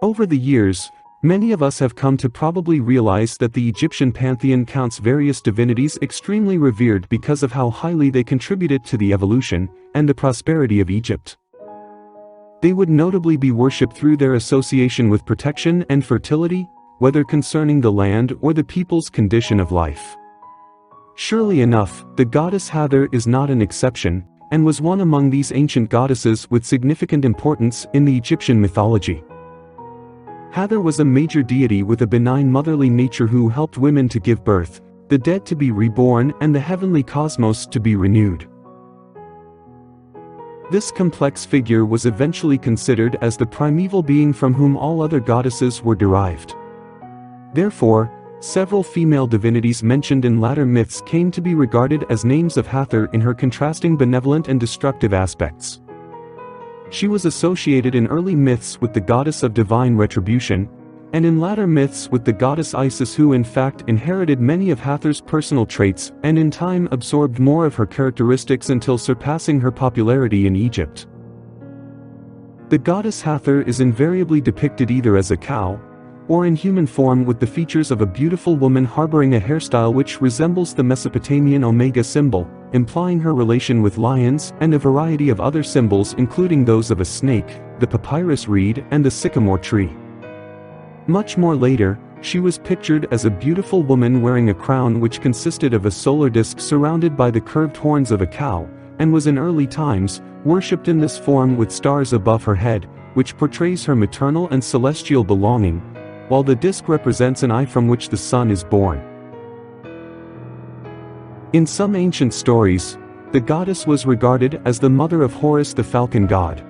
Over the years, many of us have come to probably realize that the Egyptian pantheon counts various divinities extremely revered because of how highly they contributed to the evolution and the prosperity of Egypt. They would notably be worshipped through their association with protection and fertility, whether concerning the land or the people's condition of life. Surely enough, the goddess Hathor is not an exception, and was one among these ancient goddesses with significant importance in the Egyptian mythology. Hathor was a major deity with a benign motherly nature who helped women to give birth, the dead to be reborn, and the heavenly cosmos to be renewed. This complex figure was eventually considered as the primeval being from whom all other goddesses were derived. Therefore, several female divinities mentioned in latter myths came to be regarded as names of Hathor in her contrasting benevolent and destructive aspects. She was associated in early myths with the goddess of divine retribution, and in latter myths with the goddess Isis, who in fact inherited many of Hathor's personal traits and in time absorbed more of her characteristics until surpassing her popularity in Egypt. The goddess Hathor is invariably depicted either as a cow, or in human form with the features of a beautiful woman harboring a hairstyle which resembles the Mesopotamian omega symbol, implying her relation with lions, and a variety of other symbols including those of a snake, the papyrus reed, and the sycamore tree. Much more later, she was pictured as a beautiful woman wearing a crown which consisted of a solar disk surrounded by the curved horns of a cow, and was in early times worshipped in this form with stars above her head, which portrays her maternal and celestial belonging, while the disk represents an eye from which the sun is born. In some ancient stories, the goddess was regarded as the mother of Horus, the falcon god.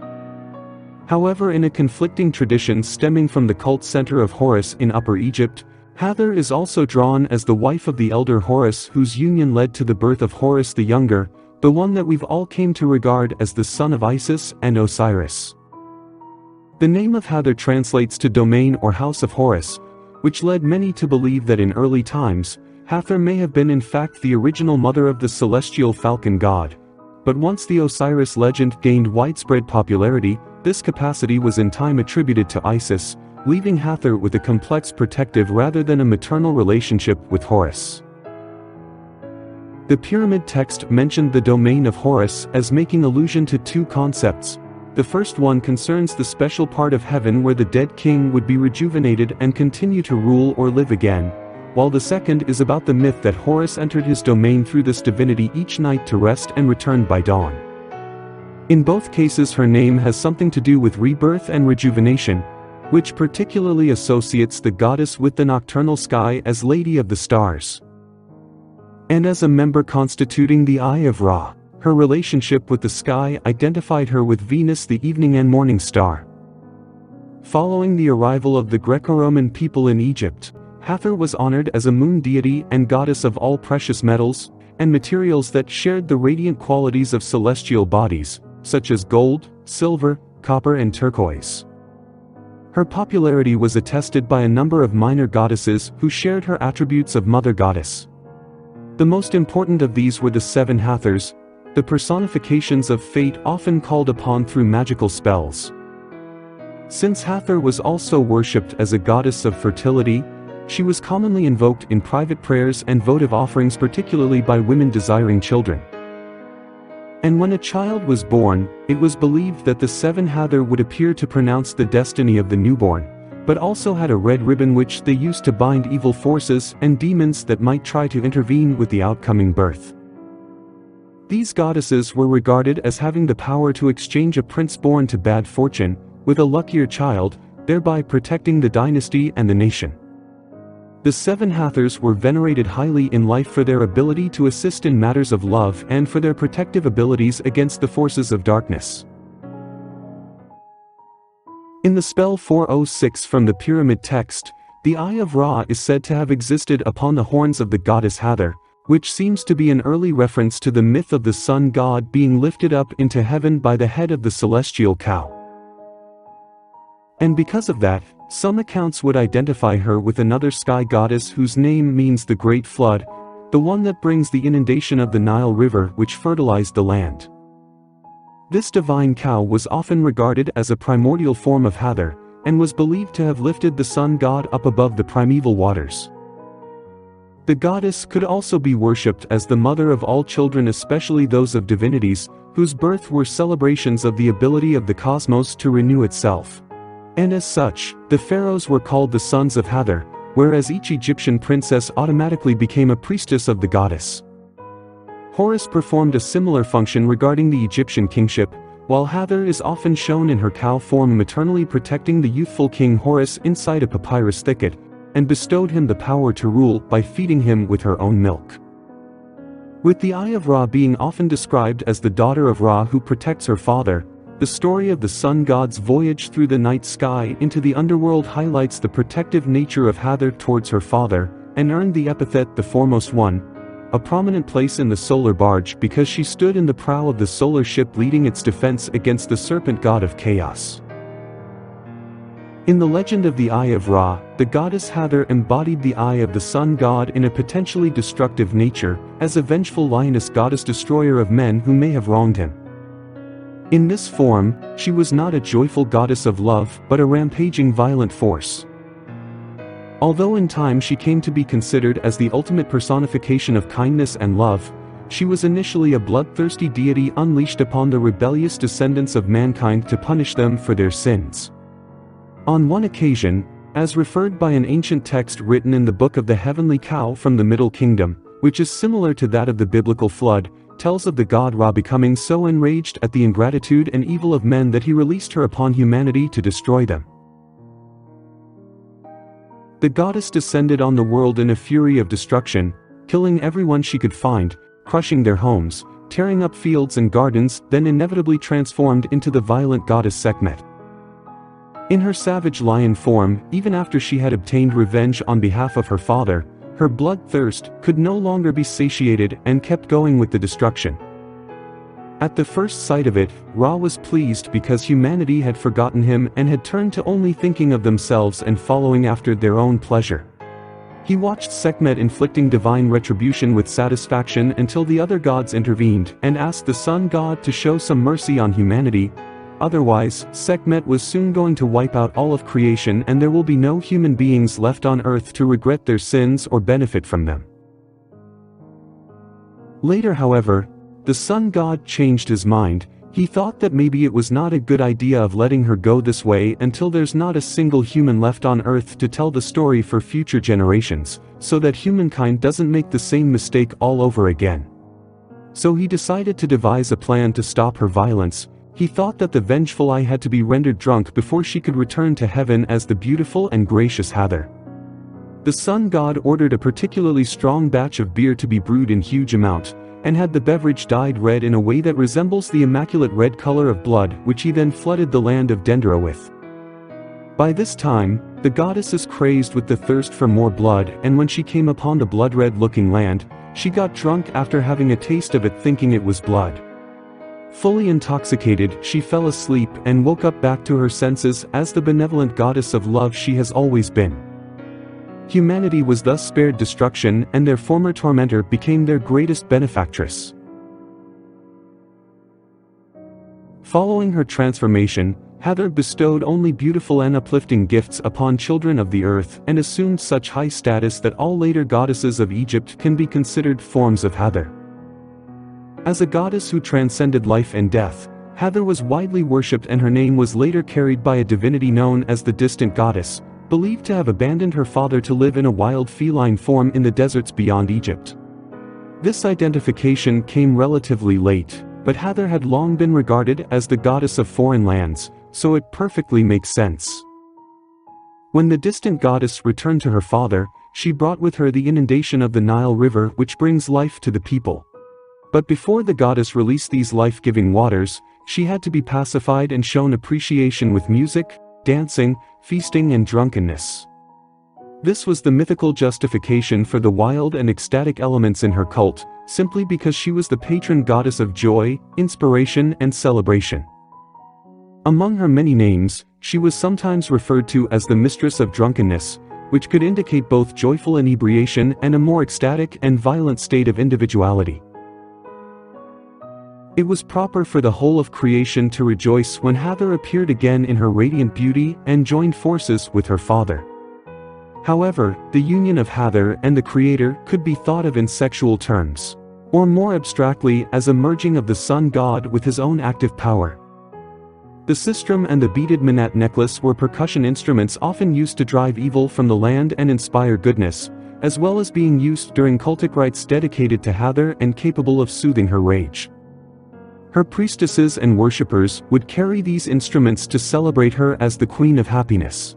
However, in a conflicting tradition stemming from the cult center of Horus in Upper Egypt, Hathor is also drawn as the wife of the elder Horus, whose union led to the birth of Horus the Younger, the one that we've all came to regard as the son of Isis and Osiris. The name of Hathor translates to domain or house of Horus, which led many to believe that in early times, Hathor may have been in fact the original mother of the celestial falcon god. But once the Osiris legend gained widespread popularity, this capacity was in time attributed to Isis, leaving Hathor with a complex protective rather than a maternal relationship with Horus. The pyramid text mentioned the domain of Horus as making allusion to two concepts. The first one concerns the special part of heaven where the dead king would be rejuvenated and continue to rule or live again, while the second is about the myth that Horus entered his domain through this divinity each night to rest and returned by dawn. In both cases, her name has something to do with rebirth and rejuvenation, which particularly associates the goddess with the nocturnal sky as Lady of the Stars. And as a member constituting the Eye of Ra, her relationship with the sky identified her with Venus, the evening and morning star. Following the arrival of the Greco-Roman people in Egypt, Hathor was honored as a moon deity and goddess of all precious metals and materials that shared the radiant qualities of celestial bodies, such as gold, silver, copper, and turquoise. Her popularity was attested by a number of minor goddesses who shared her attributes of mother goddess. The most important of these were the seven Hathors, the personifications of fate often called upon through magical spells. Since Hathor was also worshipped as a goddess of fertility, she was commonly invoked in private prayers and votive offerings, particularly by women desiring children. And when a child was born, it was believed that the seven Hathor would appear to pronounce the destiny of the newborn, but also had a red ribbon which they used to bind evil forces and demons that might try to intervene with the outcoming birth. These goddesses were regarded as having the power to exchange a prince born to bad fortune with a luckier child, thereby protecting the dynasty and the nation. The seven Hathors were venerated highly in life for their ability to assist in matters of love and for their protective abilities against the forces of darkness. In the spell 406 from the pyramid text, the Eye of Ra is said to have existed upon the horns of the goddess Hathor, which seems to be an early reference to the myth of the sun god being lifted up into heaven by the head of the celestial cow. And because of that, some accounts would identify her with another sky goddess whose name means the Great Flood, the one that brings the inundation of the Nile River which fertilized the land. This divine cow was often regarded as a primordial form of Hathor, and was believed to have lifted the sun god up above the primeval waters. The goddess could also be worshipped as the mother of all children, especially those of divinities, whose birth were celebrations of the ability of the cosmos to renew itself. And as such, the pharaohs were called the sons of Hathor, whereas each Egyptian princess automatically became a priestess of the goddess. Horus performed a similar function regarding the Egyptian kingship, while Hathor is often shown in her cow form maternally protecting the youthful king Horus inside a papyrus thicket, and bestowed him the power to rule by feeding him with her own milk. With the Eye of Ra being often described as the daughter of Ra who protects her father, the story of the sun god's voyage through the night sky into the underworld highlights the protective nature of Hathor towards her father, and earned the epithet the Foremost One, a prominent place in the solar barge because she stood in the prow of the solar ship leading its defense against the serpent god of chaos. In the legend of the Eye of Ra, the goddess Hathor embodied the eye of the sun god in a potentially destructive nature, as a vengeful lioness goddess destroyer of men who may have wronged him. In this form, she was not a joyful goddess of love but a rampaging violent force. Although in time she came to be considered as the ultimate personification of kindness and love, she was initially a bloodthirsty deity unleashed upon the rebellious descendants of mankind to punish them for their sins. On one occasion, as referred by an ancient text written in the Book of the Heavenly Cow from the Middle Kingdom, which is similar to that of the biblical flood, tells of the god Ra becoming so enraged at the ingratitude and evil of men that he released her upon humanity to destroy them. The goddess descended on the world in a fury of destruction, killing everyone she could find, crushing their homes, tearing up fields and gardens, then inevitably transformed into the violent goddess Sekhmet. In her savage lion form, even after she had obtained revenge on behalf of her father, her bloodthirst could no longer be satiated and kept going with the destruction. At the first sight of it, Ra was pleased because humanity had forgotten him and had turned to only thinking of themselves and following after their own pleasure. He watched Sekhmet inflicting divine retribution with satisfaction until the other gods intervened and asked the sun god to show some mercy on humanity. Otherwise, Sekhmet was soon going to wipe out all of creation and there will be no human beings left on earth to regret their sins or benefit from them. Later, however, the sun god changed his mind. He thought that maybe it was not a good idea of letting her go this way until there's not a single human left on earth to tell the story for future generations, so that humankind doesn't make the same mistake all over again. So he decided to devise a plan to stop her violence. He thought that the vengeful eye had to be rendered drunk before she could return to heaven as the beautiful and gracious Hathor. The sun god ordered a particularly strong batch of beer to be brewed in huge amount, and had the beverage dyed red in a way that resembles the immaculate red color of blood, which he then flooded the land of Dendera with. By this time, the goddess is crazed with the thirst for more blood, and when she came upon the blood-red-looking land, she got drunk after having a taste of it thinking it was blood. Fully intoxicated, she fell asleep and woke up back to her senses as the benevolent goddess of love she has always been. Humanity was thus spared destruction and their former tormentor became their greatest benefactress. Following her transformation, Hathor bestowed only beautiful and uplifting gifts upon children of the earth and assumed such high status that all later goddesses of Egypt can be considered forms of Hathor. As a goddess who transcended life and death, Hathor was widely worshipped and her name was later carried by a divinity known as the Distant Goddess, believed to have abandoned her father to live in a wild feline form in the deserts beyond Egypt. This identification came relatively late, but Hathor had long been regarded as the goddess of foreign lands, so it perfectly makes sense. When the Distant Goddess returned to her father, she brought with her the inundation of the Nile River which brings life to the people. But before the goddess released these life-giving waters, she had to be pacified and shown appreciation with music, dancing, feasting and drunkenness. This was the mythical justification for the wild and ecstatic elements in her cult, simply because she was the patron goddess of joy, inspiration and celebration. Among her many names, she was sometimes referred to as the mistress of drunkenness, which could indicate both joyful inebriation and a more ecstatic and violent state of individuality. It was proper for the whole of creation to rejoice when Hathor appeared again in her radiant beauty and joined forces with her father. However, the union of Hathor and the Creator could be thought of in sexual terms, or more abstractly as a merging of the sun god with his own active power. The sistrum and the beaded manat necklace were percussion instruments often used to drive evil from the land and inspire goodness, as well as being used during cultic rites dedicated to Hathor and capable of soothing her rage. Her priestesses and worshippers would carry these instruments to celebrate her as the Queen of Happiness.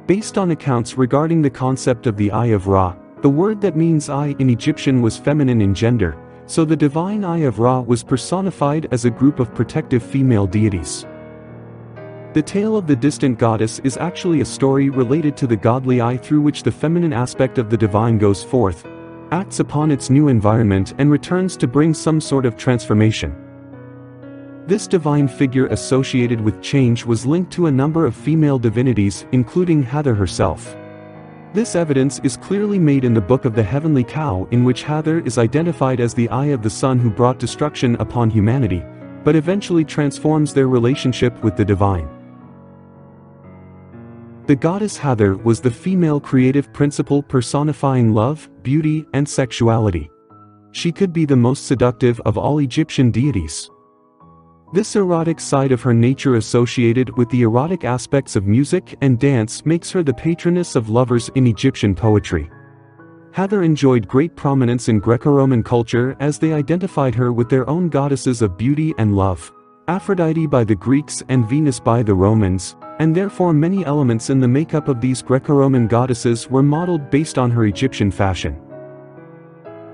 Based on accounts regarding the concept of the Eye of Ra, the word that means eye in Egyptian was feminine in gender, so the divine Eye of Ra was personified as a group of protective female deities. The tale of the distant goddess is actually a story related to the godly eye through which the feminine aspect of the divine goes forth, acts upon its new environment and returns to bring some sort of transformation. This divine figure associated with change was linked to a number of female divinities, including Hathor herself. This evidence is clearly made in the Book of the Heavenly Cow, in which Hathor is identified as the eye of the sun who brought destruction upon humanity, but eventually transforms their relationship with the divine. The goddess Hathor was the female creative principle personifying love, beauty, and sexuality. She could be the most seductive of all Egyptian deities. This erotic side of her nature associated with the erotic aspects of music and dance makes her the patroness of lovers in Egyptian poetry. Hathor enjoyed great prominence in Greco-Roman culture as they identified her with their own goddesses of beauty and love, Aphrodite by the Greeks and Venus by the Romans, and therefore many elements in the makeup of these Greco-Roman goddesses were modeled based on her Egyptian fashion.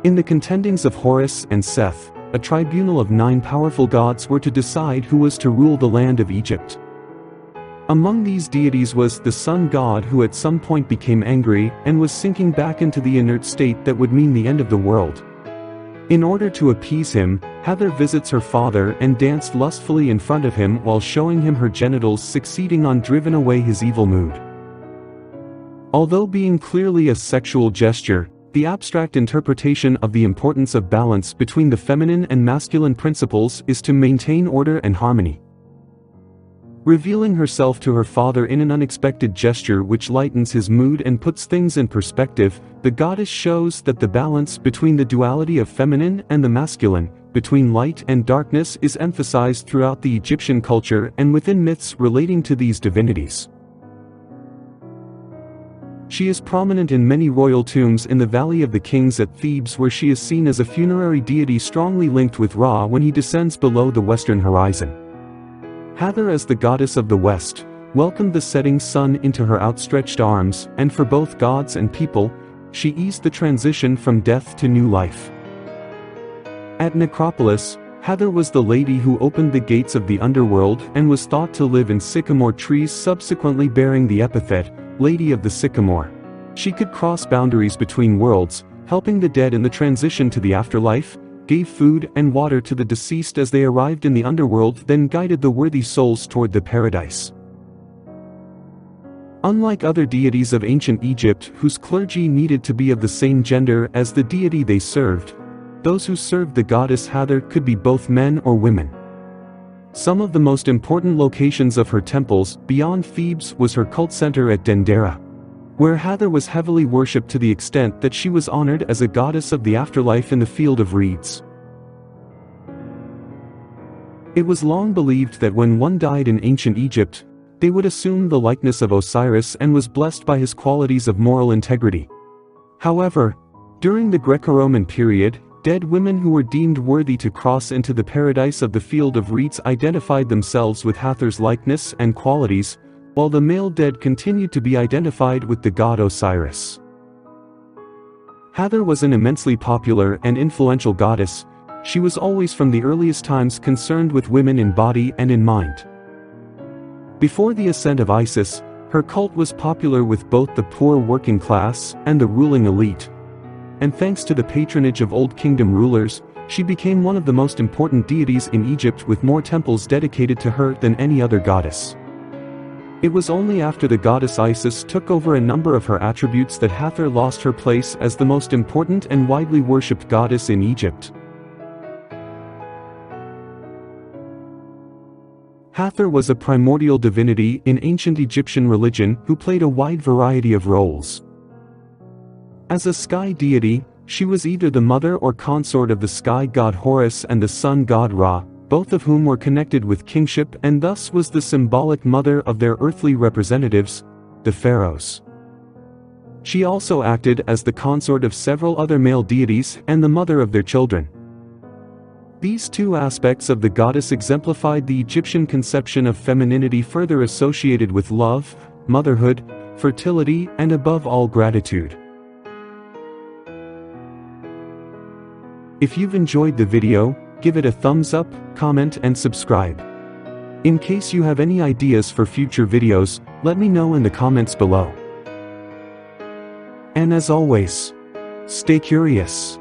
In the contendings of Horus and Seth, a tribunal of 9 powerful gods were to decide who was to rule the land of Egypt. Among these deities was the sun god, who at some point became angry and was sinking back into the inert state that would mean the end of the world. In order to appease him, Hathor visits her father and danced lustfully in front of him while showing him her genitals, succeeding on driving away his evil mood. Although being clearly a sexual gesture, the abstract interpretation of the importance of balance between the feminine and masculine principles is to maintain order and harmony. Revealing herself to her father in an unexpected gesture which lightens his mood and puts things in perspective, the goddess shows that the balance between the duality of feminine and the masculine, between light and darkness, is emphasized throughout the Egyptian culture and within myths relating to these divinities. She is prominent in many royal tombs in the Valley of the Kings at Thebes, where she is seen as a funerary deity strongly linked with Ra when he descends below the western horizon. Hathor, as the goddess of the west, welcomed the setting sun into her outstretched arms, and for both gods and people, she eased the transition from death to new life. At Necropolis, Hathor was the lady who opened the gates of the underworld and was thought to live in sycamore trees, subsequently bearing the epithet, Lady of the Sycamore. She could cross boundaries between worlds, helping the dead in the transition to the afterlife, gave food and water to the deceased as they arrived in the underworld, then guided the worthy souls toward the paradise. Unlike other deities of ancient Egypt whose clergy needed to be of the same gender as the deity they served, those who served the goddess Hathor could be both men or women. Some of the most important locations of her temples, beyond Thebes, was her cult center at Dendera, where Hathor was heavily worshipped to the extent that she was honored as a goddess of the afterlife in the field of reeds. It was long believed that when one died in ancient Egypt, they would assume the likeness of Osiris and was blessed by his qualities of moral integrity. However, during the Greco-Roman period, dead women who were deemed worthy to cross into the paradise of the field of reeds identified themselves with Hathor's likeness and qualities, while the male dead continued to be identified with the god Osiris. Hathor was an immensely popular and influential goddess. She was always from the earliest times concerned with women in body and in mind. Before the ascent of Isis, her cult was popular with both the poor working class and the ruling elite. And thanks to the patronage of Old Kingdom rulers, she became one of the most important deities in Egypt, with more temples dedicated to her than any other goddess. It was only after the goddess Isis took over a number of her attributes that Hathor lost her place as the most important and widely worshipped goddess in Egypt. Hathor was a primordial divinity in ancient Egyptian religion who played a wide variety of roles. As a sky deity, she was either the mother or consort of the sky god Horus and the sun god Ra, both of whom were connected with kingship and thus was the symbolic mother of their earthly representatives, the pharaohs. She also acted as the consort of several other male deities and the mother of their children. These two aspects of the goddess exemplified the Egyptian conception of femininity further associated with love, motherhood, fertility, and above all gratitude. If you've enjoyed the video, give it a thumbs up, comment and subscribe. In case you have any ideas for future videos, let me know in the comments below. And as always, stay curious.